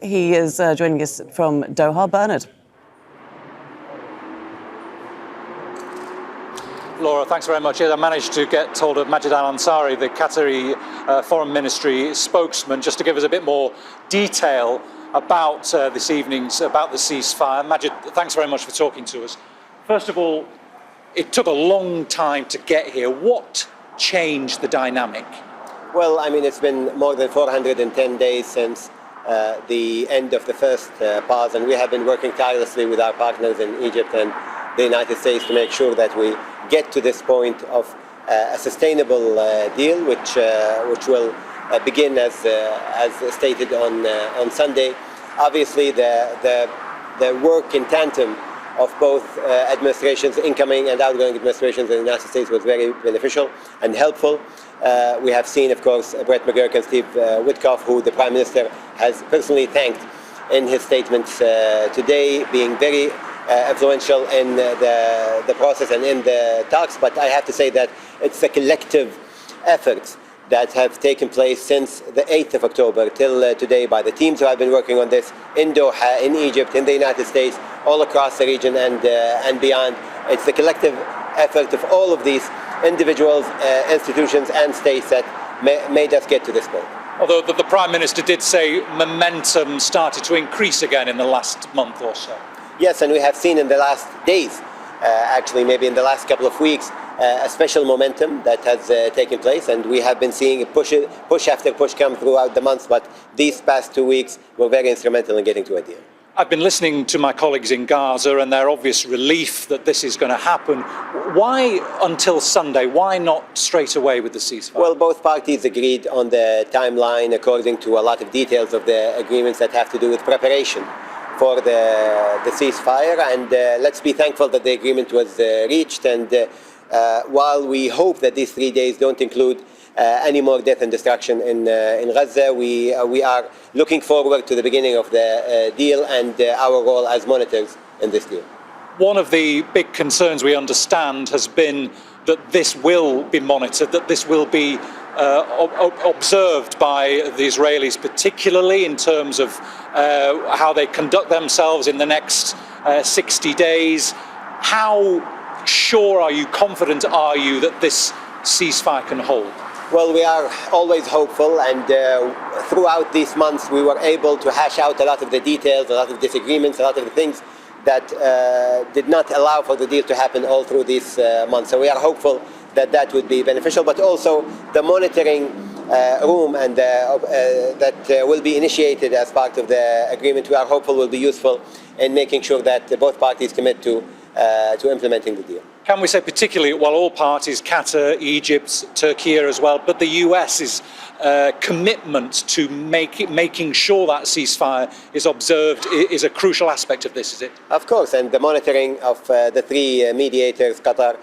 He is joining us from Doha. Bernard. Laura, thanks very much. Yes, I managed to get hold of Majed al-Ansari, the Qatari Foreign Ministry spokesman, just to give us a bit more detail about this evening's, about the ceasefire. Majed, thanks very much for talking to us. First of all, it took a long time to get here. What changed the dynamic? Well, I mean, it's been more than 410 days since the end of the first pause, and we have been working tirelessly with our partners in Egypt and the United States to make sure that we get to this point of a sustainable deal, which will begin as stated on Sunday. Obviously, the work in tandem of both administrations, incoming and outgoing administrations in the United States, was very beneficial and helpful. We have seen, of course, Brett McGurk and Steve Witkoff, who the Prime Minister has personally thanked in his statements today, being very influential in the process and in the talks. But I have to say that it's a collective effort that have taken place since the 8th of October till today by the teams who have been working on this in Doha, in Egypt, in the United States, all across the region and beyond. It's the collective effort of all of these individuals, institutions and states that made us get to this point. Although the Prime Minister did say momentum started to increase again in the last month or so. Yes, and we have seen in the last days, actually maybe in the last couple of weeks, a special momentum that has taken place, and we have been seeing push after push come throughout the months, but these past 2 weeks were very instrumental in getting to a deal. I've been listening to my colleagues in Gaza and their obvious relief that this is going to happen. Why until Sunday? Why not straight away with the ceasefire? Well, both parties agreed on the timeline according to a lot of details of the agreements that have to do with preparation for the ceasefire, and let's be thankful that the agreement was reached. And while we hope that these 3 days don't include any more death and destruction in Gaza, we are looking forward to the beginning of the deal and our role as monitors in this deal. One of the big concerns we understand has been that this will be monitored, that this will be observed by the Israelis, particularly in terms of how they conduct themselves in the next 60 days. How sure are you, confident are you that this ceasefire can hold? Well, we are always hopeful, and throughout these months we were able to hash out a lot of the details, a lot of disagreements, a lot of the things that did not allow for the deal to happen all through these months. So we are hopeful that that would be beneficial, but also the monitoring room and that will be initiated as part of the agreement, we are hopeful will be useful in making sure that both parties commit to implementing the deal. Can we say particularly, while all parties, Qatar, Egypt, Turkey as well, but the US's commitment to making sure that ceasefire is observed is a crucial aspect of this, is it? Of course, and the monitoring of the three mediators, Qatar,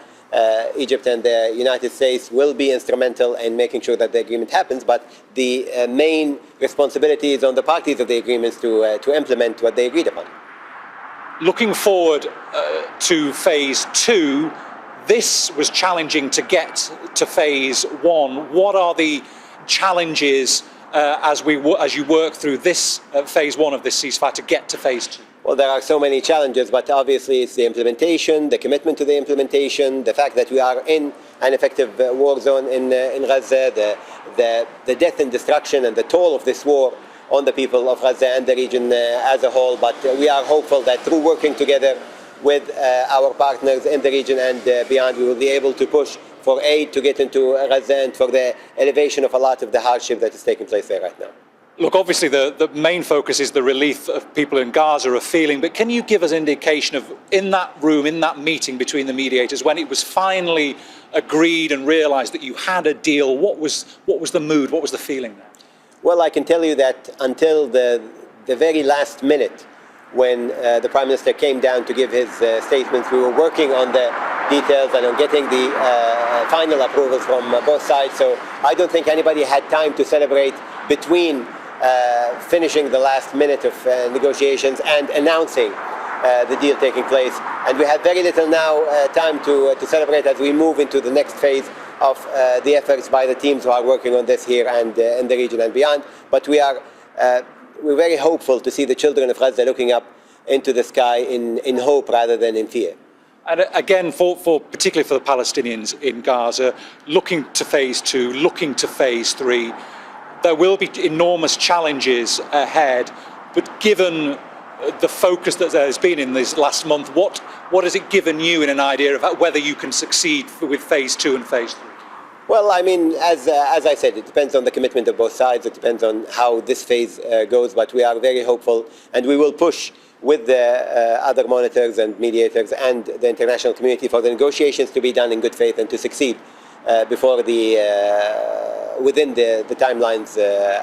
Egypt and the United States, will be instrumental in making sure that the agreement happens, but the main responsibility is on the parties of the agreements to implement what they agreed upon. Looking forward to phase 2, this was challenging to get to phase 1. What are the challenges as you work through this phase 1 of this ceasefire to get to phase 2? Well, there are so many challenges, but obviously it's the implementation, the commitment to the implementation, the fact that we are in an effective war zone in Gaza, the death and destruction and the toll of this war on the people of Gaza and the region as a whole. But we are hopeful that through working together with our partners in the region and beyond, we will be able to push for aid to get into Gaza and for the elevation of a lot of the hardship that is taking place there right now. Look, obviously the main focus is the relief of people in Gaza are feeling, but can you give us an indication of, in that room, in that meeting between the mediators, when it was finally agreed and realised that you had a deal, what was the mood, what was the feeling there? Well, I can tell you that until the very last minute, when the Prime Minister came down to give his statements, we were working on the details and on getting the final approvals from both sides. So I don't think anybody had time to celebrate between finishing the last minute of negotiations and announcing the deal taking place. And we have very little now time to celebrate as we move into the next phase of the efforts by the teams who are working on this here and in the region and beyond. But we are we're very hopeful to see the children of Gaza looking up into the sky in hope rather than in fear. And again, particularly for the Palestinians in Gaza, looking to phase 2, looking to phase 3, there will be enormous challenges ahead. But given the focus that there's been in this last month, what has it given you in an idea of whether you can succeed with phase 2 and phase 3? Well, I mean, as I said, it depends on the commitment of both sides. It depends on how this phase goes. But we are very hopeful, and we will push with the other monitors and mediators and the international community for the negotiations to be done in good faith and to succeed before within the timelines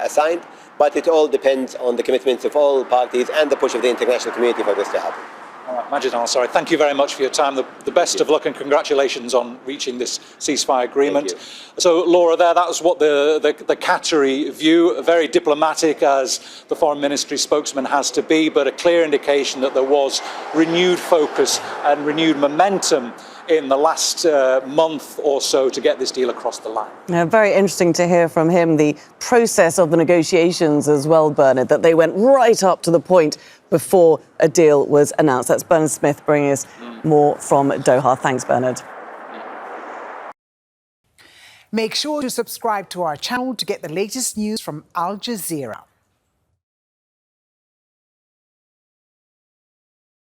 assigned. But it all depends on the commitments of all parties and the push of the international community for this to happen. All right, Majed, al-Ansari, thank you very much for your time. The best of luck and congratulations on reaching this ceasefire agreement. So, Laura, that was what the Qatari view, very diplomatic as the Foreign Ministry spokesman has to be, but a clear indication that there was renewed focus and renewed momentum in the last month or so to get this deal across the line. Very interesting to hear from him the process of the negotiations as well, Bernard, that they went right up to the point before a deal was announced. That's Bernard Smith bringing us more from Doha. Thanks, Bernard. Make sure to subscribe to our channel to get the latest news from Al Jazeera.